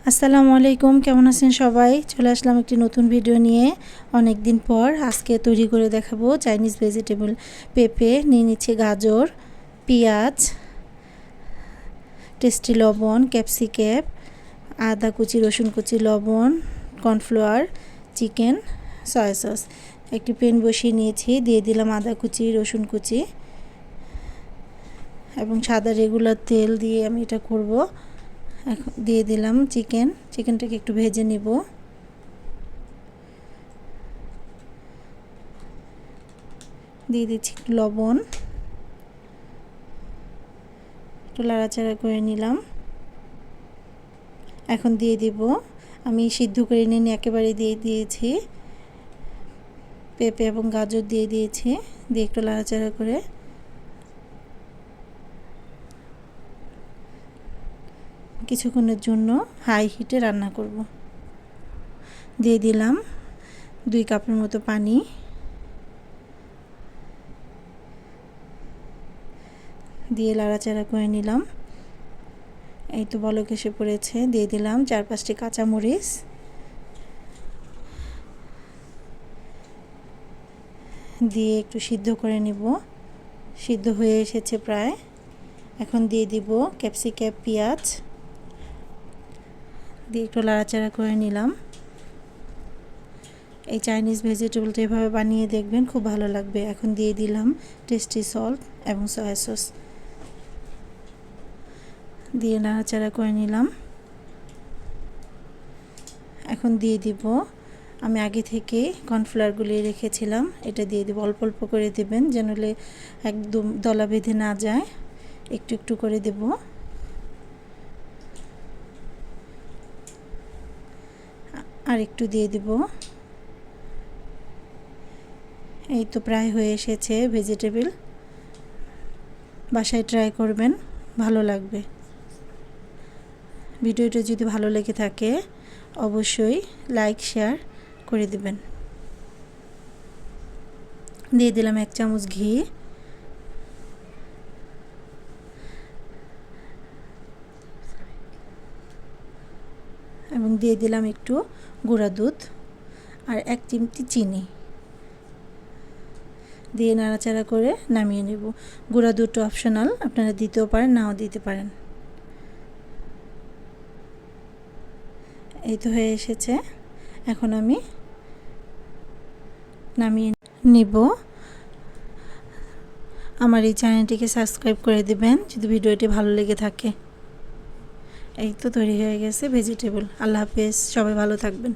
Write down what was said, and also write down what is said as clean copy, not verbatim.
আসসালামু আলাইকুম, কেমন আছেন সবাই? চলে আসলাম একটি নতুন ভিডিও নিয়ে। অনেক দিন পর আজকে তৈরি করে দেখাবো চাইনিজ ভেজিটেবল। পেঁপে নিয়ে নিচ্ছি, গাজর, পেঁয়াজ, টেস্টি লবণ, ক্যাপসিকাম, আদা কুচি, রসুন কুচি, লবণ, কর্নফ্লাওয়ার, চিকেন, সয়া সস। একটি প্যান বসিয়ে নিয়েছি, দিয়ে দিলাম আদা কুচি, রসুন কুচি এবং সাদা রেগুলার তেল দিয়ে আমি এটা করব। এখন দিয়ে দিলাম চিকেনটাকে একটু ভেজে নিব। দিয়ে দিচ্ছি লবণ, একটু লাড়াচাড়া করে নিলাম। এখন দিয়ে দিব, আমি সিদ্ধ করে নিয়ে একেবারে দিয়ে দিয়েছি, পেঁপে এবং গাজর দিয়ে দিয়েছি। দিয়ে একটু লাড়াচাড়া করে কিছুক্ষণের জন্য হাই হিটে রান্না করব। দিয়ে দিলাম 2 কাপের মতো পানি। দিয়ে লাড়াচাড়া করে নিলাম। এই তো বলক এসে পড়েছে। দিয়ে দিলাম 4-5টি কাঁচামরিচ। দিয়ে একটু সিদ্ধ করে নিব। সিদ্ধ হয়ে এসেছে প্রায়। এখন দিয়ে দিব ক্যাপসিকাম, পেঁয়াজ দিয়ে একটু লাড়াচাড়া করে নিলাম। এই চাইনিজ ভেজিটেবলটা এভাবে বানিয়ে দেখবেন, খুব ভালো লাগবে। এখন দিয়ে দিলাম টেস্টি সল্ট এবং সয়া সস, দিয়ে নাড়াচাড়া করে নিলাম। এখন দিয়ে দিব, আমি আগে থেকে কর্নফ্লাওয়ার গুলিয়ে রেখেছিলাম, এটা দিয়ে দিব। অল্প অল্প করে দেবেন, যেন একদম দলা বেঁধে না যায়। একটু একটু করে দেব। আর একটু দিয়ে দিব। এই তো প্রায় হয়ে এসেছে ভেজিটেবল। বাসায় ট্রাই করবেন, ভালো লাগবে। ভিডিওটা যদি ভালো লেগে থাকে অবশ্যই লাইক শেয়ার করে দিবেন। দিয়ে দিলাম 1 চামচ ঘি। এবং দিয়ে দিলাম একটু গুঁড়া দুধ আর 1 চিমটি চিনি। দিয়ে নাড়াচাড়া করে নামিয়ে নেব। গুঁড়া দুধটা অপশনাল, আপনারা দিতেও পারেন, নাও দিতে পারেন। এই তো হয়ে এসেছে। এখন আমি নামিয়ে নিব। আমার এই চ্যানেলটিকে সাবস্ক্রাইব করে দিবেন যদি ভিডিওটি ভালো লেগে থাকে। এই তো তৈরি হয়ে গেছে ভেজিটেবল। আল্লাহ হাফেজ, সবাই ভালো থাকবেন।